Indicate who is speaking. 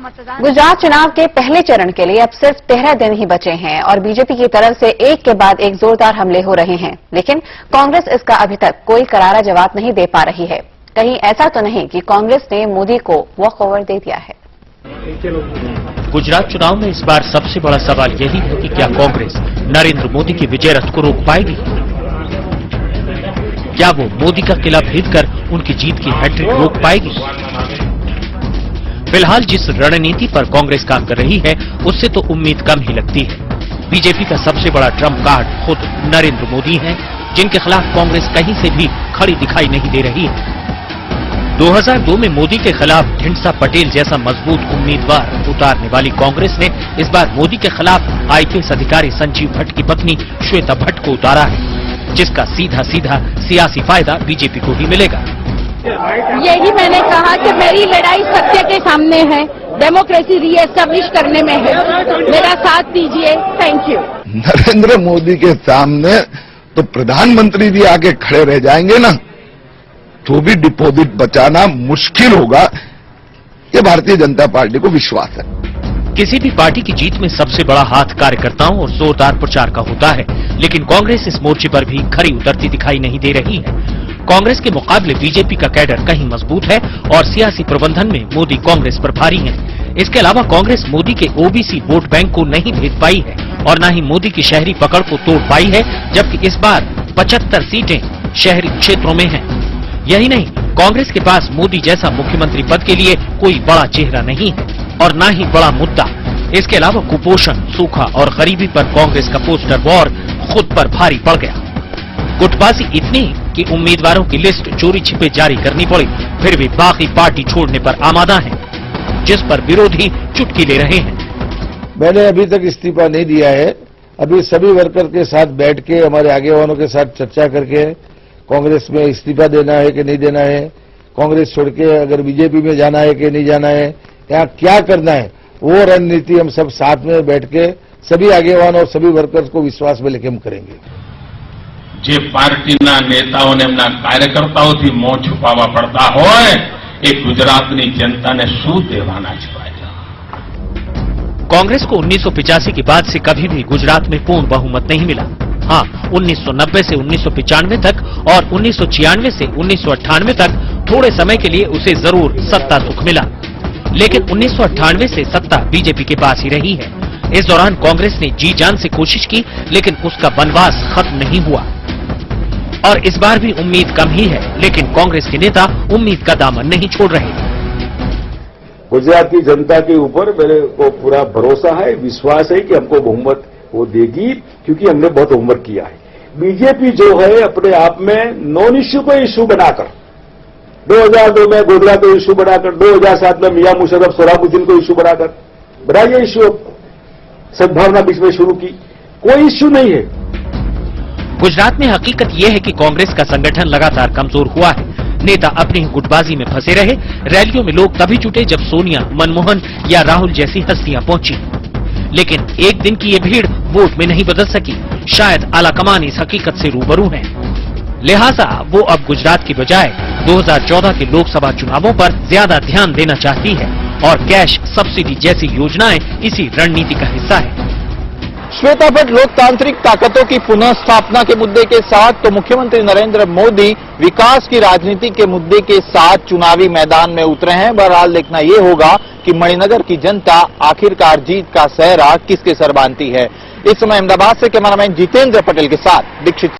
Speaker 1: मतदान।
Speaker 2: गुजरात चुनाव के पहले चरण के लिए अब सिर्फ 13 दिन ही बचे हैं और बीजेपी की तरफ से एक के बाद एक जोरदार हमले हो रहे हैं, लेकिन कांग्रेस इसका अभी तक कोई करारा जवाब नहीं दे पा रही है। कहीं ऐसा तो नहीं कि कांग्रेस ने मोदी को वॉक ओवर दे दिया है।
Speaker 3: गुजरात चुनाव में इस बार सबसे बड़ा सवाल यही है कि क्या कांग्रेस नरेंद्र मोदी की विजय रथ को रोक पाएगी? क्या वो मोदी का किला भेद कर उनकी जीत की हैट्रिक रोक पाएगी? फिलहाल जिस रणनीति पर कांग्रेस काम कर रही है उससे तो उम्मीद कम ही लगती है। बीजेपी का सबसे बड़ा ट्रम्प कार्ड खुद नरेंद्र मोदी हैं, जिनके खिलाफ कांग्रेस कहीं से भी खड़ी दिखाई नहीं दे रही है। 2002 में मोदी के खिलाफ ढिंडसा पटेल जैसा मजबूत उम्मीदवार उतारने वाली कांग्रेस ने इस बार मोदी के खिलाफ आईपीएस अधिकारी संजीव भट्ट की पत्नी श्वेता भट्ट को उतारा है, जिसका सीधा सीधा सियासी फायदा बीजेपी को ही मिलेगा।
Speaker 4: यही मैंने कहा कि मेरी लड़ाई सत्य के सामने है, डेमोक्रेसी रीएस्टैब्लिश करने में है। मेरा साथ दीजिए। Thank you.
Speaker 5: नरेंद्र मोदी के सामने तो प्रधानमंत्री भी आके खड़े रह जाएंगे ना, तो भी डिपॉजिट बचाना मुश्किल होगा, ये भारतीय जनता पार्टी को विश्वास है।
Speaker 3: किसी भी पार्टी की जीत में सबसे बड़ा हाथ कार्यकर्ताओं और जोरदार प्रचार का होता है, लेकिन कांग्रेस इस मोर्चे पर भी खरी उतरती दिखाई नहीं दे रही है। कांग्रेस के मुकाबले बीजेपी का कैडर कहीं मजबूत है और सियासी प्रबंधन में मोदी कांग्रेस पर भारी है। इसके अलावा कांग्रेस मोदी के ओबीसी वोट बैंक को नहीं भेद पाई है और न ही मोदी की शहरी पकड़ को तोड़ पाई है, जबकि इस बार 75 सीटें शहरी क्षेत्रों में हैं। यही नहीं, कांग्रेस के पास मोदी जैसा मुख्यमंत्री पद के लिए कोई बड़ा चेहरा नहीं है और न ही बड़ा मुद्दा। इसके अलावा कुपोषण, सूखा और गरीबी पर कांग्रेस का पोस्टर वॉर खुद पर भारी पड़ गया। गुटबाजी इतनी कि उम्मीदवारों की लिस्ट चोरी छिपे जारी करनी पड़ी, फिर भी बाकी पार्टी छोड़ने पर आमादा है, जिस पर विरोधी चुटकी ले रहे हैं।
Speaker 6: मैंने अभी तक इस्तीफा नहीं दिया है। अभी सभी वर्कर के साथ बैठ के, हमारे आगेवानों के साथ चर्चा करके कांग्रेस में इस्तीफा देना है कि नहीं देना है, कांग्रेस छोड़ के अगर बीजेपी में जाना है कि नहीं जाना है, या क्या करना है, वो रणनीति हम सब साथ में बैठ के सभी आगेवान और सभी वर्कर्स को विश्वास में लेके हम करेंगे।
Speaker 7: જે પાર્ટીના નેતાઓને એમના કાર્યકર્તાઓથી મોં છુપાવવા પડતા હોય, એ ગુજરાતની જનતાને શું દેવાના છુપાયા?
Speaker 3: कांग्रेस को 1985 के बाद से कभी भी गुजरात में पूर्ण बहुमत नहीं मिला। हाँ, 1990 से 1995 तक और 1996 से 1998 तक थोड़े समय के लिए उसे जरूर सत्ता सुख मिला, लेकिन 1998 से सत्ता बीजेपी के पास ही रही है। इस दौरान कांग्रेस ने जी जान से कोशिश की, लेकिन उसका वनवास खत्म नहीं हुआ और इस बार भी उम्मीद कम ही है, लेकिन कांग्रेस के नेता उम्मीद का दामन नहीं छोड़ रहे।
Speaker 8: गुजरात की जनता के ऊपर मेरे को पूरा भरोसा है, विश्वास है कि हमको बहुमत वो देगी, क्योंकि हमने बहुत होमवर्क किया है। बीजेपी जो है अपने आप में नॉन इश्यू को इश्यू बनाकर 2002 में गोधरा को इश्यू बनाकर, 2007 में मियां मुशर्रफ सोहराबुद्दीन को इश्यू बनाकर बनाइए इश्यू, सद्भावना बीच में शुरू की, कोई इश्यू नहीं है।
Speaker 3: गुजरात में हकीकत यह है कि कांग्रेस का संगठन लगातार कमजोर हुआ है। नेता अपनी गुटबाजी में फंसे रहे। रैलियों में लोग तभी जुटे जब सोनिया, मनमोहन या राहुल जैसी हस्तियां पहुंची, लेकिन एक दिन की ये भीड़ वोट में नहीं बदल सकी। शायद आलाकमान इस हकीकत से रूबरू हैं। लिहाजा वो अब गुजरात की बजाय 2014 के लोकसभा चुनावों पर ज्यादा ध्यान देना चाहती है और कैश सब्सिडी जैसी योजनाएं इसी रणनीति का हिस्सा है।
Speaker 9: श्वेता भट्ट लोकतांत्रिक ताकतों की पुनः स्थापना के मुद्दे के साथ तो मुख्यमंत्री नरेंद्र मोदी विकास की राजनीति के मुद्दे के साथ चुनावी मैदान में उतरे हैं। बहरहाल देखना यह होगा कि मणिनगर की जनता आखिरकार जीत का सेहरा किसके सर बांधती है। इस समय अहमदाबाद से कैमरामैन जितेंद्र पटेल के साथ दीक्षित।